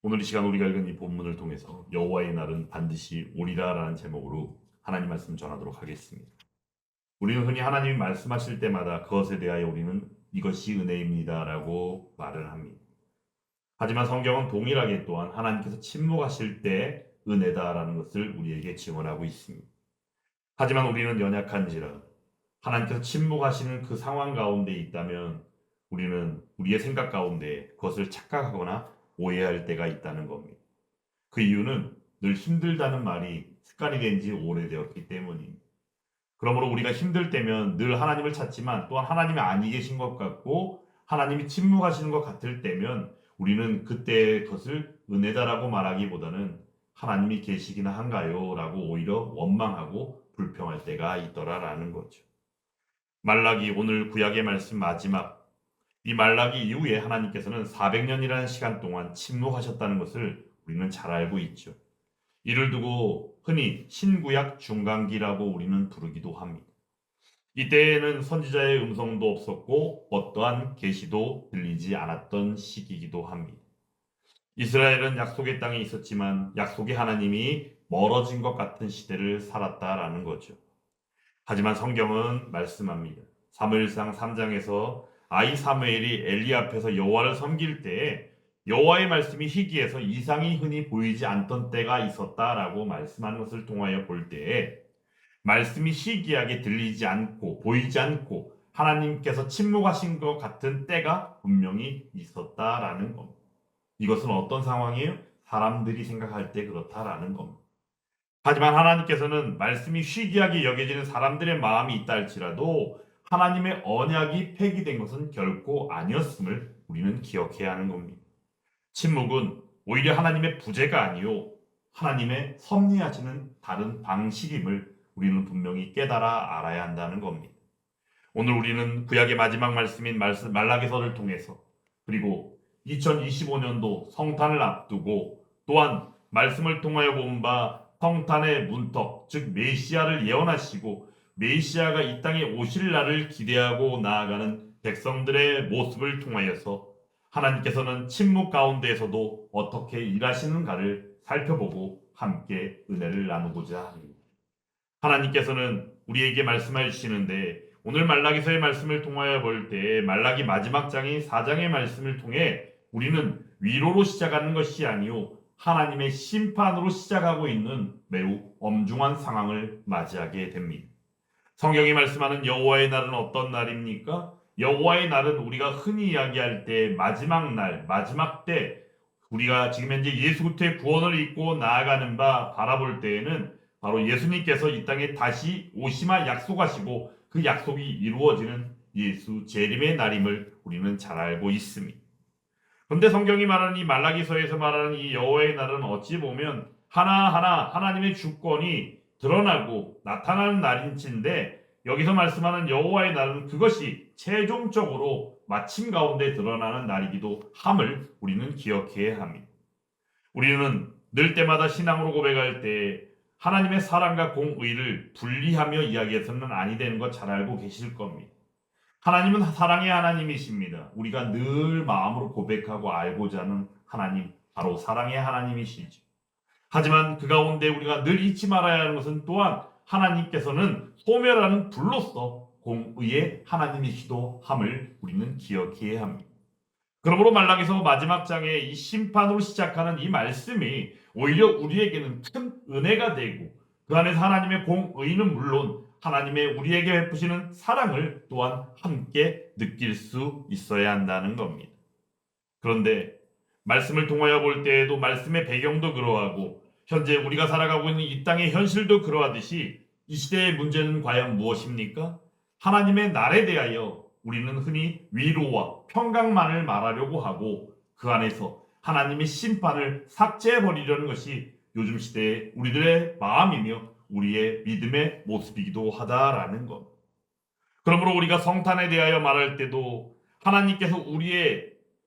오늘 이 시간 우리가 읽은 이 본문을 통해서 여호와의 날은 반드시 오리라라는 제목으로 하나님 말씀 전하도록 하겠습니다. 우리는 흔히 하나님이 말씀하실 때마다 그것에 대하여 우리는 이것이 은혜입니다라고 말을 합니다. 하지만 성경은 동일하게 또한 하나님께서 침묵하실 때 은혜다라는 것을 우리에게 증언하고 있습니다. 하지만 우리는 연약한지라 하나님께서 침묵하시는 그 상황 가운데 있다면 우리는 우리의 생각 가운데 그것을 착각하거나 오해할 때가 있다는 겁니다. 그 이유는 늘 힘들다는 말이 습관이 된 지 오래되었기 때문입니다. 그러므로 우리가 힘들 때면 늘 하나님을 찾지만 또한 하나님이 아니 계신 것 같고 하나님이 침묵하시는 것 같을 때면 우리는 그때의 것을 은혜다라고 말하기보다는 하나님이 계시기나 한가요? 라고 오히려 원망하고 불평할 때가 있더라라는 거죠. 말라기 오늘 구약의 말씀 마지막 이 말라기 이후에 하나님께서는 400년이라는 시간 동안 침묵하셨다는 것을 우리는 잘 알고 있죠. 이를 두고 흔히 신구약 중간기라고 우리는 부르기도 합니다. 이때에는 선지자의 음성도 없었고 어떠한 계시도 들리지 않았던 시기이기도 합니다. 이스라엘은 약속의 땅에 있었지만 약속의 하나님이 멀어진 것 같은 시대를 살았다라는 거죠. 하지만 성경은 말씀합니다. 사무엘상 3장에서 아이 사무엘이 엘리 앞에서 여호와를 섬길 때에 여호와의 말씀이 희기해서 이상이 흔히 보이지 않던 때가 있었다라고 말씀하는 것을 통하여 볼 때에 말씀이 희기하게 들리지 않고 보이지 않고 하나님께서 침묵하신 것 같은 때가 분명히 있었다라는 겁니다. 이것은 어떤 상황이에요? 사람들이 생각할 때 그렇다라는 겁니다. 하지만 하나님께서는 말씀이 희귀하게 여겨지는 사람들의 마음이 있다 할지라도 하나님의 언약이 폐기된 것은 결코 아니었음을 우리는 기억해야 하는 겁니다. 침묵은 오히려 하나님의 부재가 아니요 하나님의 섭리하시는 다른 방식임을 우리는 분명히 깨달아 알아야 한다는 겁니다. 오늘 우리는 구약의 마지막 말씀인 말라기서를 통해서 그리고 2025년도 성탄을 앞두고 또한 말씀을 통하여 본 바 성탄의 문턱 즉 메시아를 예언하시고 메시아가 이 땅에 오실 날을 기대하고 나아가는 백성들의 모습을 통하여서 하나님께서는 침묵 가운데에서도 어떻게 일하시는가를 살펴보고 함께 은혜를 나누고자 합니다. 하나님께서는 우리에게 말씀해 주시는데 오늘 말라기서의 말씀을 통하여 볼 때 말라기 마지막 장인 4장의 말씀을 통해 우리는 위로로 시작하는 것이 아니요 하나님의 심판으로 시작하고 있는 매우 엄중한 상황을 맞이하게 됩니다. 성경이 말씀하는 여호와의 날은 어떤 날입니까? 여호와의 날은 우리가 흔히 이야기할 때 마지막 날, 마지막 때 우리가 지금 현재 예수 그리스도의 구원을 입고 나아가는 바 바라볼 때에는 바로 예수님께서 이 땅에 다시 오시마 약속하시고 그 약속이 이루어지는 예수 재림의 날임을 우리는 잘 알고 있습니다. 그런데 성경이 말하는 이 말라기서에서 말하는 이 여호와의 날은 어찌 보면 하나하나 하나님의 주권이 드러나고 나타나는 날인데 여기서 말씀하는 여호와의 날은 그것이 최종적으로 마침 가운데 드러나는 날이기도 함을 우리는 기억해야 합니다. 우리는 늘 때마다 신앙으로 고백할 때 하나님의 사랑과 공의를 분리하며 이야기해서는 아니 되는 것 잘 알고 계실 겁니다. 하나님은 사랑의 하나님이십니다. 우리가 늘 마음으로 고백하고 알고자 하는 하나님, 바로 사랑의 하나님이시죠. 하지만 그 가운데 우리가 늘 잊지 말아야 하는 것은 또한 하나님께서는 소멸하는 불로서 공의의 하나님이시도 함을 우리는 기억해야 합니다. 그러므로 말라기서 마지막 장에 이 심판으로 시작하는 이 말씀이 오히려 우리에게는 큰 은혜가 되고 그 안에서 하나님의 공의는 물론 하나님의 우리에게 베푸시는 사랑을 또한 함께 느낄 수 있어야 한다는 겁니다. 그런데 말씀을 통하여 볼 때에도 말씀의 배경도 그러하고 현재 우리가 살아가고 있는 이 땅의 현실도 그러하듯이 이 시대의 문제는 과연 무엇입니까? 하나님의 날에 대하여 우리는 흔히 위로와 평강만을 말하려고 하고 그 안에서 하나님의 심판을 삭제해버리려는 것이 요즘 시대의 우리들의 마음이며 우리의 믿음의 모습이기도 하다라는 것. 그러므로 우리가 성탄에 대하여 말할 때도 하나님께서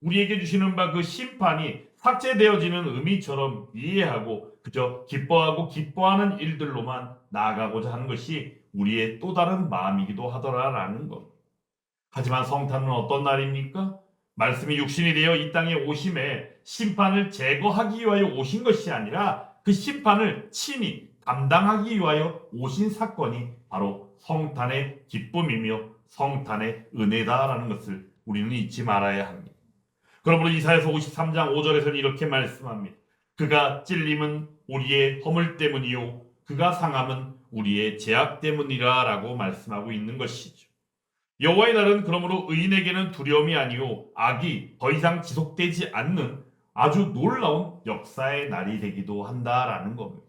우리에게 주시는 바 그 심판이 삭제되어지는 의미처럼 이해하고 그저 기뻐하고 기뻐하는 일들로만 나아가고자 하는 것이 우리의 또 다른 마음이기도 하더라라는 것. 하지만 성탄은 어떤 날입니까? 말씀이 육신이 되어 이 땅에 오심에 심판을 제거하기 위하여 오신 것이 아니라 그 심판을 친히 감당하기 위하여 오신 사건이 바로 성탄의 기쁨이며 성탄의 은혜다라는 것을 우리는 잊지 말아야 합니다. 그러므로 이사야서 53장 5절에서는 이렇게 말씀합니다. 그가 찔림은 우리의 허물 때문이요 그가 상함은 우리의 죄악 때문이라 라고 말씀하고 있는 것이죠. 여호와의 날은 그러므로 의인에게는 두려움이 아니요 악이 더 이상 지속되지 않는 아주 놀라운 역사의 날이 되기도 한다라는 겁니다.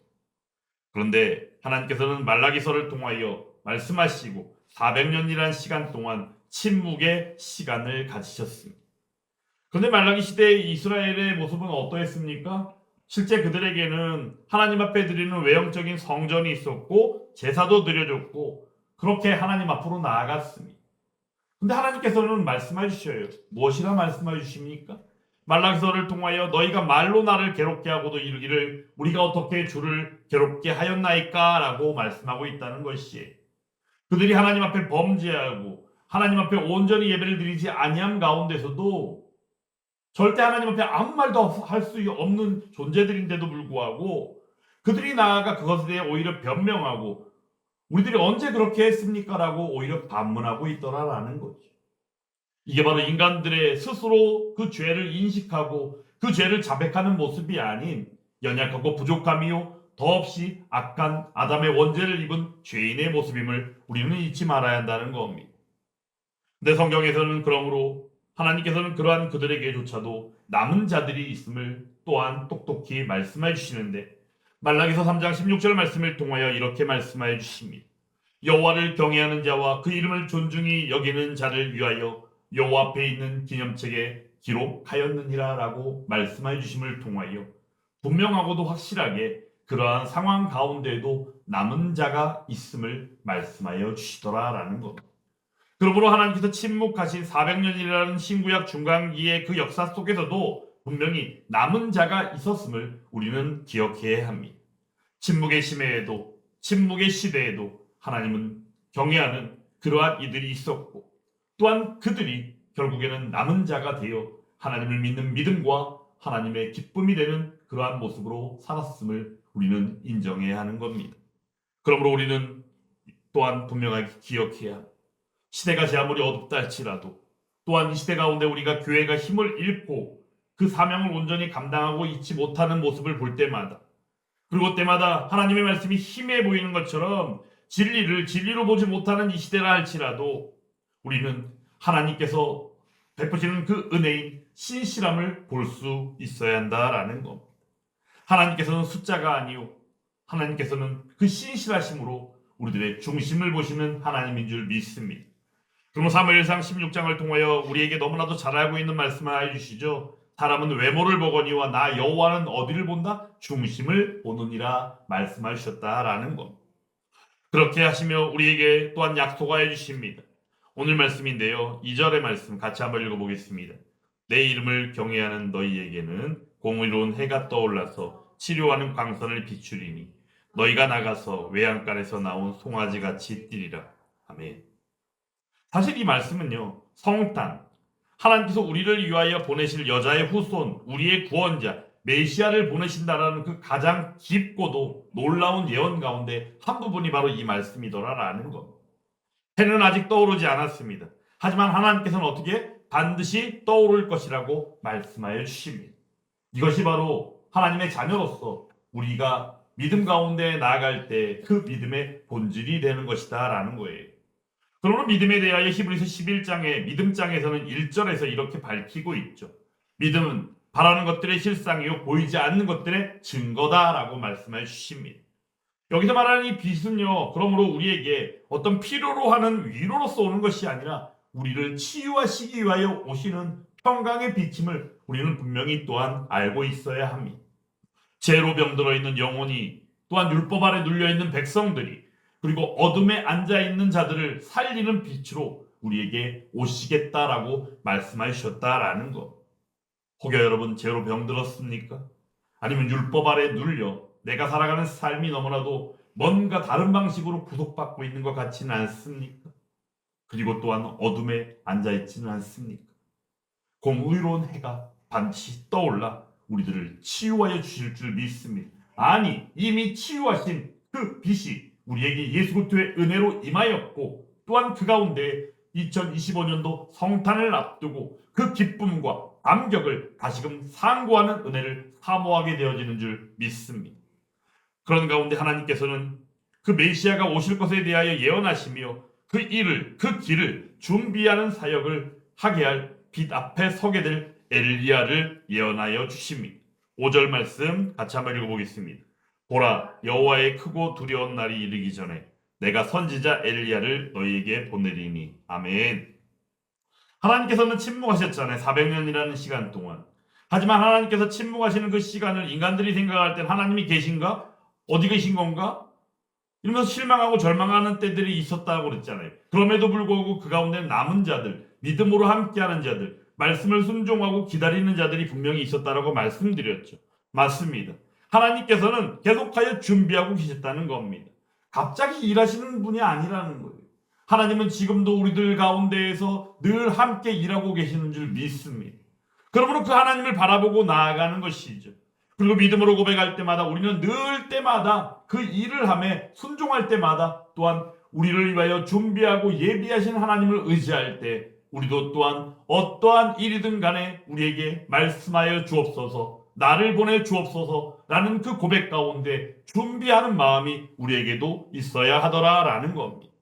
그런데 하나님께서는 말라기서를 통하여 말씀하시고 400년이라는 시간 동안 침묵의 시간을 가지셨습니다. 그런데 말라기 시대의 이스라엘의 모습은 어떠했습니까? 실제 그들에게는 하나님 앞에 드리는 외형적인 성전이 있었고 제사도 드려졌고 그렇게 하나님 앞으로 나아갔습니다. 근데 하나님께서는 말씀해 주셔요. 무엇이라 말씀해 주십니까? 말라기서를 통하여 너희가 말로 나를 괴롭게 하고도 이르기를 우리가 어떻게 주를 괴롭게 하였나이까? 라고 말씀하고 있다는 것이에요. 그들이 하나님 앞에 범죄하고 하나님 앞에 온전히 예배를 드리지 아니함 가운데서도 절대 하나님 앞에 아무 말도 할 수 없는 존재들인데도 불구하고 그들이 나아가 그것에 대해 오히려 변명하고 우리들이 언제 그렇게 했습니까? 라고 오히려 반문하고 있더라라는 거죠. 이게 바로 인간들의 스스로 그 죄를 인식하고 그 죄를 자백하는 모습이 아닌 연약하고 부족함이요 더없이 악한 아담의 원죄를 입은 죄인의 모습임을 우리는 잊지 말아야 한다는 겁니다. 근데 성경에서는 그러므로 하나님께서는 그러한 그들에게조차도 남은 자들이 있음을 또한 똑똑히 말씀해 주시는데 말라기서 3장 16절 말씀을 통하여 이렇게 말씀해 주십니다. 여호와를 경외하는 자와 그 이름을 존중히 여기는 자를 위하여 여호와 앞에 있는 기념책에 기록하였느니라 라고 말씀해 주심을 통하여 분명하고도 확실하게 그러한 상황 가운데에도 남은 자가 있음을 말씀하여 주시더라라는 것. 그러므로 하나님께서 침묵하신 400년이라는 신구약 중간기의 그 역사 속에서도 분명히 남은 자가 있었음을 우리는 기억해야 합니다. 침묵의 심해에도 침묵의 시대에도 하나님은 경외하는 그러한 이들이 있었고 또한 그들이 결국에는 남은 자가 되어 하나님을 믿는 믿음과 하나님의 기쁨이 되는 그러한 모습으로 살았음을 우리는 인정해야 하는 겁니다. 그러므로 우리는 또한 분명하게 기억해야 합니다. 시대가 제 아무리 어둡다 할지라도 또한 이 시대 가운데 우리가 교회가 힘을 잃고 그 사명을 온전히 감당하고 있지 못하는 모습을 볼 때마다 그리고 때마다 하나님의 말씀이 힘해 보이는 것처럼 진리를 진리로 보지 못하는 이 시대라 할지라도 우리는 하나님께서 베푸시는 그 은혜인 신실함을 볼 수 있어야 한다라는 것. 하나님께서는 숫자가 아니요 하나님께서는 그 신실하심으로 우리들의 중심을 보시는 하나님인 줄 믿습니다. 그러면 사무엘상 16장을 통하여 우리에게 너무나도 잘 알고 있는 말씀을 해주시죠. 사람은 외모를 보거니와 나 여호와는 어디를 본다? 중심을 보느니라 말씀하셨다라는 것. 그렇게 하시며 우리에게 또한 약속하여 주십니다. 오늘 말씀인데요. 2절의 말씀 같이 한번 읽어보겠습니다. 내 이름을 경외하는 너희에게는 공의로운 해가 떠올라서 치료하는 광선을 비추리니 너희가 나가서 외양간에서 나온 송아지같이 뛰리라. 아멘. 사실 이 말씀은요. 성탄, 하나님께서 우리를 위하여 보내실 여자의 후손, 우리의 구원자, 메시아를 보내신다라는 그 가장 깊고도 놀라운 예언 가운데 한 부분이 바로 이 말씀이더라라는 것. 해는 아직 떠오르지 않았습니다. 하지만 하나님께서는 어떻게 반드시 떠오를 것이라고 말씀하여 주십니다. 이것이 바로 하나님의 자녀로서 우리가 믿음 가운데 나아갈 때 그 믿음의 본질이 되는 것이다 라는 거예요. 그러므로 믿음에 대하여 히브리서 11장의 믿음장에서는 1절에서 이렇게 밝히고 있죠. 믿음은 바라는 것들의 실상이요 보이지 않는 것들의 증거다라고 말씀해 주십니다. 여기서 말하는 이 빛은요. 그러므로 우리에게 어떤 필요로 하는 위로로서 오는 것이 아니라 우리를 치유하시기 위하여 오시는 평강의 빛임을 우리는 분명히 또한 알고 있어야 합니다. 죄로 병들어 있는 영혼이 또한 율법 아래 눌려 있는 백성들이 그리고 어둠에 앉아 있는 자들을 살리는 빛으로 우리에게 오시겠다라고 말씀하셨다라는 것. 혹여 여러분 죄로 병들었습니까? 아니면 율법 아래 눌려 내가 살아가는 삶이 너무나도 뭔가 다른 방식으로 구속받고 있는 것 같지는 않습니까? 그리고 또한 어둠에 앉아 있지는 않습니까? 공의로운 해가 반드시 떠올라 우리들을 치유하여 주실 줄 믿습니다. 아니, 이미 치유하신 그 빛이 우리에게 예수 그리스도의 은혜로 임하였고, 또한 그 가운데 2025년도 성탄을 앞두고 그 기쁨과 감격을 다시금 상고하는 은혜를 사모하게 되어지는 줄 믿습니다. 그런 가운데 하나님께서는 그 메시아가 오실 것에 대하여 예언하시며 그 일을, 그 길을 준비하는 사역을 하게 할 빛 앞에 서게 될 엘리야를 예언하여 주십니다. 5절 말씀 같이 한번 읽어보겠습니다. 보라, 여호와의 크고 두려운 날이 이르기 전에 내가 선지자 엘리야를 너희에게 보내리니. 아멘. 하나님께서는 침묵하셨잖아요. 400년이라는 시간 동안. 하지만 하나님께서 침묵하시는 그 시간을 인간들이 생각할 땐 하나님이 계신가? 어디 계신 건가? 이러면서 실망하고 절망하는 때들이 있었다고 그랬잖아요. 그럼에도 불구하고 그 가운데 남은 자들, 믿음으로 함께하는 자들, 말씀을 순종하고 기다리는 자들이 분명히 있었다라고 말씀드렸죠. 맞습니다. 하나님께서는 계속하여 준비하고 계셨다는 겁니다. 갑자기 일하시는 분이 아니라는 거예요. 하나님은 지금도 우리들 가운데에서 늘 함께 일하고 계시는 줄 믿습니다. 그러므로 그 하나님을 바라보고 나아가는 것이죠. 그리고 믿음으로 고백할 때마다 우리는 늘 때마다 그 일을 하며 순종할 때마다 또한 우리를 위하여 준비하고 예비하신 하나님을 의지할 때 우리도 또한 어떠한 일이든 간에 우리에게 말씀하여 주옵소서, 나를 보내 주옵소서라는 그 고백 가운데 준비하는 마음이 우리에게도 있어야 하더라라는 겁니다.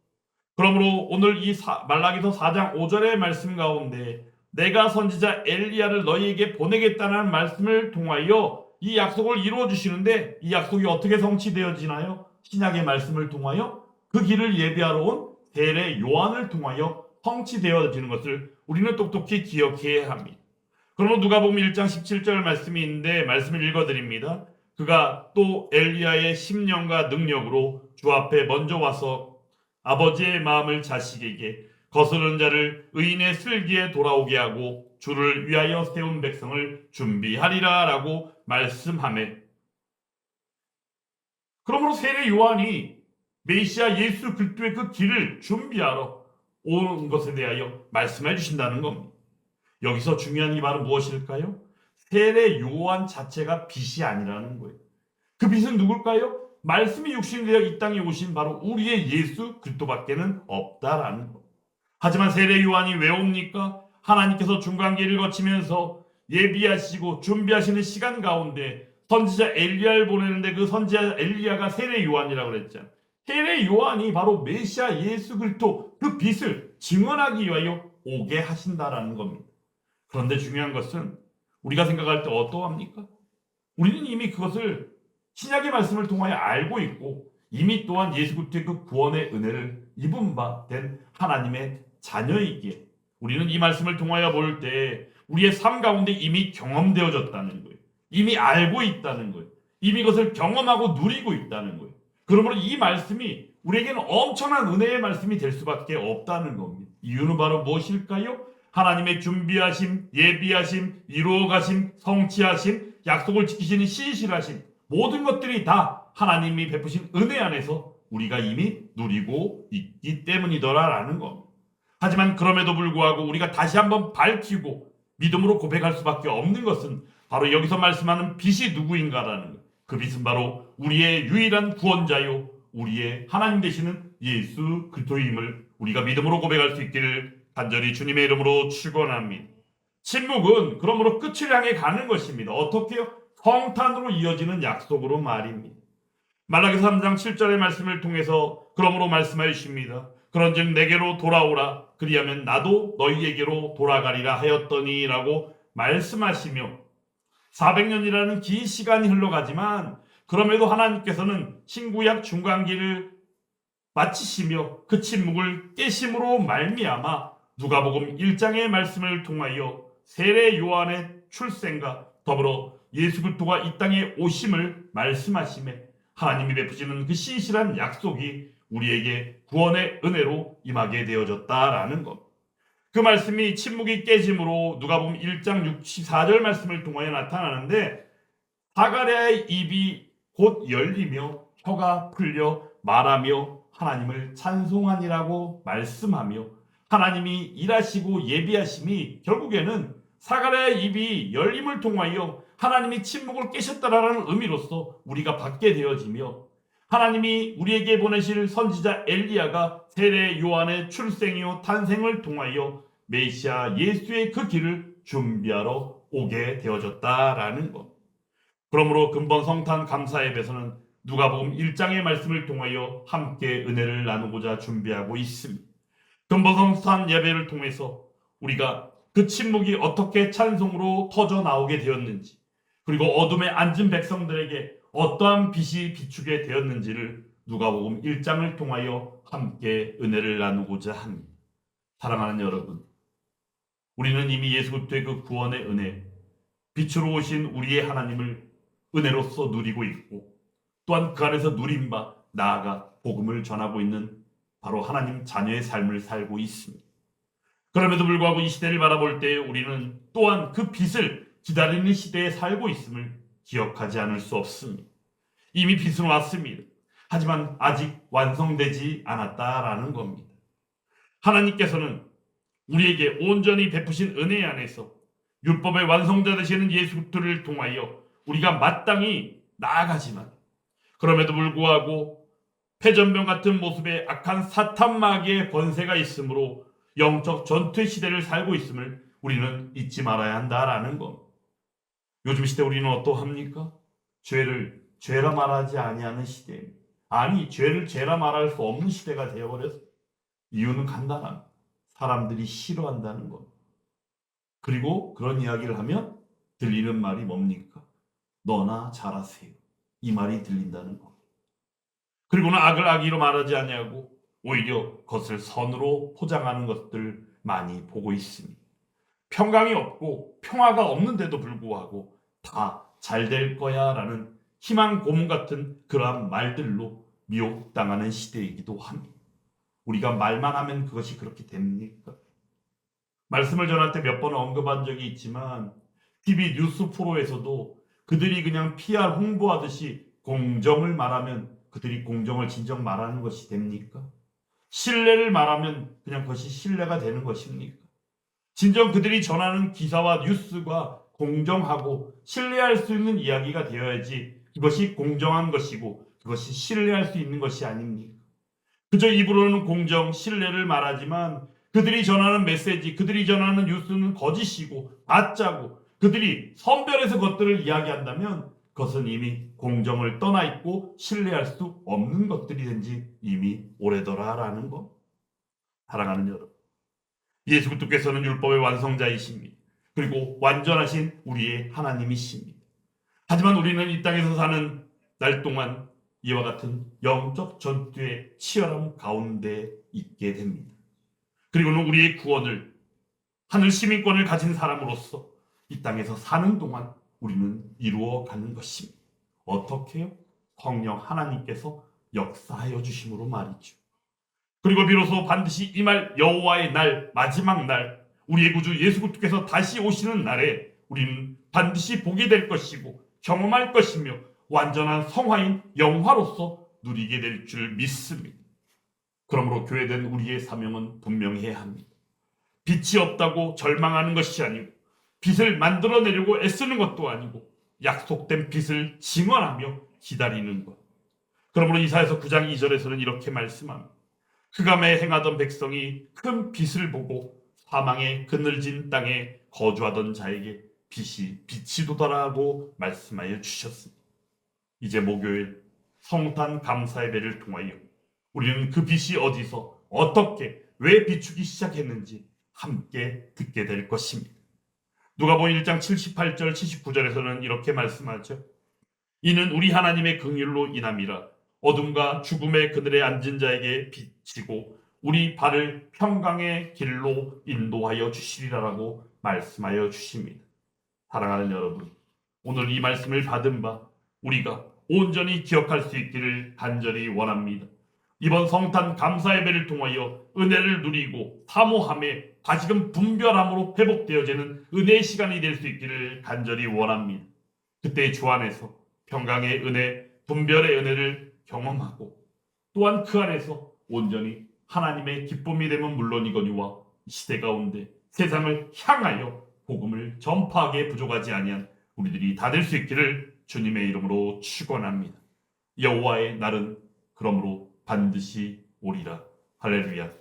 그러므로 오늘 이 말라기서 4장 5절의 말씀 가운데 내가 선지자 엘리야를 너희에게 보내겠다는 말씀을 통하여 이 약속을 이루어 주시는데, 이 약속이 어떻게 성취되어지나요? 신약의 말씀을 통하여 그 길을 예비하러 온 세례 요한을 통하여 성취되어지는 것을 우리는 똑똑히 기억해야 합니다. 그러면 누가복음 1장 17절 말씀이 있는데 말씀을 읽어드립니다. 그가 또 엘리야의 심령과 능력으로 주 앞에 먼저 와서 아버지의 마음을 자식에게, 거스르는 자를 의인의 슬기에 돌아오게 하고 주를 위하여 세운 백성을 준비하리라 라고 말씀하며, 그러므로 세례 요한이 메시아 예수 그리스도의 그 길을 준비하러 온 것에 대하여 말씀해 주신다는 겁니다. 여기서 중요한 이 말은 무엇일까요? 세례 요한 자체가 빛이 아니라는 거예요. 그 빛은 누굴까요? 말씀이 육신이 되어 이 땅에 오신 바로 우리의 예수 그리스도밖에는 없다라는 것. 하지만 세례 요한이 왜 옵니까? 하나님께서 중간기를 거치면서 예비하시고 준비하시는 시간 가운데 선지자 엘리야를 보내는데 그 선지자 엘리야가 세례 요한이라고 그랬잖아요. 세례 요한이 바로 메시아 예수 그리스도 그 빛을 증언하기 위하여 오게 하신다라는 겁니다. 그런데 중요한 것은 우리가 생각할 때 어떠합니까? 우리는 이미 그것을 신약의 말씀을 통하여 알고 있고 이미 또한 예수 그리스도의 그 구원의 은혜를 입은 바 된 하나님의 자녀이기에 우리는 이 말씀을 통하여 볼 때 우리의 삶 가운데 이미 경험되어졌다는 거예요. 이미 알고 있다는 거예요. 이미 그것을 경험하고 누리고 있다는 거예요. 그러므로 이 말씀이 우리에게는 엄청난 은혜의 말씀이 될 수밖에 없다는 겁니다. 이유는 바로 무엇일까요? 하나님의 준비하심, 예비하심, 이루어가심, 성취하심, 약속을 지키시는 신실하심, 모든 것들이 다 하나님이 베푸신 은혜 안에서 우리가 이미 누리고 있기 때문이더라라는 겁니다. 하지만 그럼에도 불구하고 우리가 다시 한번 밝히고 믿음으로 고백할 수밖에 없는 것은 바로 여기서 말씀하는 빛이 누구인가라는 것. 그 빛은 바로 우리의 유일한 구원자요, 우리의 하나님 되시는 예수 그리스도임을 우리가 믿음으로 고백할 수 있기를 간절히 주님의 이름으로 축원합니다. 침묵은 그러므로 끝을 향해 가는 것입니다. 어떻게요? 성탄으로 이어지는 약속으로 말입니다. 말라기서 3장 7절의 말씀을 통해서 그러므로 말씀하여 주십니다. 그런즉 내게로 돌아오라, 그리하면 나도 너희에게로 돌아가리라 하였더니 라고 말씀하시며 400년이라는 긴 시간이 흘러가지만 그럼에도 하나님께서는 신구약 중간기를 마치시며 그 침묵을 깨심으로 말미암아 누가복음 1장의 말씀을 통하여 세례 요한의 출생과 더불어 예수 그리스도가 이 땅에 오심을 말씀하시며 하나님이 베푸시는 그 신실한 약속이 우리에게 구원의 은혜로 임하게 되어졌다라는 것. 그 말씀이 침묵이 깨짐으로 누가복음 1장 64절 말씀을 통하여 나타나는데 사가랴의 입이 곧 열리며 혀가 풀려 말하며 하나님을 찬송하니라고 말씀하며 하나님이 일하시고 예비하심이 결국에는 사가랴의 입이 열림을 통하여 하나님이 침묵을 깨셨다라는 의미로서 우리가 받게 되어지며, 하나님이 우리에게 보내실 선지자 엘리야가 세례 요한의 출생이요 탄생을 통하여 메시아 예수의 그 길을 준비하러 오게 되어졌다라는 것. 그러므로 근본 성탄 감사 예배에서는 누가복음 1장의 말씀을 통하여 함께 은혜를 나누고자 준비하고 있습니다. 근본 성탄 예배를 통해서 우리가 그 침묵이 어떻게 찬송으로 터져 나오게 되었는지, 그리고 어둠에 앉은 백성들에게 어떠한 빛이 비추게 되었는지를 누가복음 1장을 통하여 함께 은혜를 나누고자 합니다. 사랑하는 여러분, 우리는 이미 예수 그리스도의 그 구원의 은혜, 빛으로 오신 우리의 하나님을 은혜로서 누리고 있고, 또한 그 안에서 누린 바 나아가 복음을 전하고 있는 바로 하나님 자녀의 삶을 살고 있습니다. 그럼에도 불구하고 이 시대를 바라볼 때 우리는 또한 그 빛을 기다리는 시대에 살고 있음을 기억하지 않을 수 없습니다. 이미 빛은 왔습니다. 하지만 아직 완성되지 않았다라는 겁니다. 하나님께서는 우리에게 온전히 베푸신 은혜 안에서 율법의 완성자 되시는 예수 그리스도를 통하여 우리가 마땅히 나아가지만, 그럼에도 불구하고 패전병 같은 모습의 악한 사탄 마귀의 권세가 있으므로 영적 전투의 시대를 살고 있음을 우리는 잊지 말아야 한다라는 것. 요즘 시대 우리는 어떠합니까? 죄를 죄라 말하지 아니하는 시대입니다. 아니, 죄를 죄라 말할 수 없는 시대가 되어버렸어요. 이유는 간단합니다. 사람들이 싫어한다는 것. 그리고 그런 이야기를 하면 들리는 말이 뭡니까? 너나 잘하세요. 이 말이 들린다는 것. 그리고는 악을 악의로 말하지 아니하고 오히려 그것을 선으로 포장하는 것들 많이 보고 있습니다. 평강이 없고 평화가 없는데도 불구하고 다 잘 될 거야 라는 희망 고문 같은 그러한 말들로 미혹당하는 시대이기도 합니다. 우리가 말만 하면 그것이 그렇게 됩니까? 말씀을 전할 때 몇 번 언급한 적이 있지만 TV 뉴스 프로에서도 그들이 그냥 PR 홍보하듯이 공정을 말하면 그들이 공정을 진정 말하는 것이 됩니까? 신뢰를 말하면 그냥 그것이 신뢰가 되는 것입니까? 진정 그들이 전하는 기사와 뉴스가 공정하고 신뢰할 수 있는 이야기가 되어야지 그것이 공정한 것이고 그것이 신뢰할 수 있는 것이 아닙니까? 그저 입으로는 공정, 신뢰를 말하지만 그들이 전하는 메시지, 그들이 전하는 뉴스는 거짓이고 가짜고 그들이 선별해서 그것들을 이야기한다면 그것은 이미 공정을 떠나 있고 신뢰할 수 없는 것들이 된 지 이미 오래더라라는 것. 사랑하는 여러분, 예수 그리스도께서는 율법의 완성자이십니다. 그리고 완전하신 우리의 하나님이십니다. 하지만 우리는 이 땅에서 사는 날 동안 이와 같은 영적 전투의 치열함 가운데 있게 됩니다. 그리고는 우리의 구원을, 하늘 시민권을 가진 사람으로서 이 땅에서 사는 동안 우리는 이루어가는 것입니다. 어떻게요? 성령 하나님께서 역사하여 주심으로 말이죠. 그리고 비로소 반드시 임할 여호와의 날, 마지막 날, 우리의 구주 예수 그리스도께서 다시 오시는 날에 우리는 반드시 보게 될 것이고 경험할 것이며 완전한 성화인 영화로서 누리게 될 줄 믿습니다. 그러므로 교회된 우리의 사명은 분명해야 합니다. 빛이 없다고 절망하는 것이 아니고 빛을 만들어내려고 애쓰는 것도 아니고 약속된 빛을 증언하며 기다리는 것. 그러므로 이사야서 9장 2절에서는 이렇게 말씀합니다. 흑암에 행하던 백성이 큰 빛을 보고 사망의 그늘진 땅에 거주하던 자에게 빛이 비치도다라고 말씀하여 주셨습니다. 이제 목요일 성탄 감사 예배를 통하여 우리는 그 빛이 어디서 어떻게 왜 비추기 시작했는지 함께 듣게 될 것입니다. 누가복음 1장 78절 79절에서는 이렇게 말씀하죠. 이는 우리 하나님의 긍휼로 인함이라 어둠과 죽음의 그늘에 앉은 자에게 비치고 우리 발을 평강의 길로 인도하여 주시리라라고 말씀하여 주십니다. 사랑하는 여러분, 오늘 이 말씀을 받은 바 우리가 온전히 기억할 수 있기를 간절히 원합니다. 이번 성탄 감사 예배를 통하여 은혜를 누리고 사모함에 다시금 분별함으로 회복되어지는 은혜의 시간이 될 수 있기를 간절히 원합니다. 그때 주 안에서 평강의 은혜, 분별의 은혜를 경험하고 또한 그 안에서 온전히 하나님의 기쁨이 되면 물론이거니와 이 시대 가운데 세상을 향하여 복음을 전파하기에 부족하지 아니한 우리들이 다 될 수 있기를 주님의 이름으로 축원합니다. 여호와의 날은 그러므로 반드시 오리라. 할렐루야.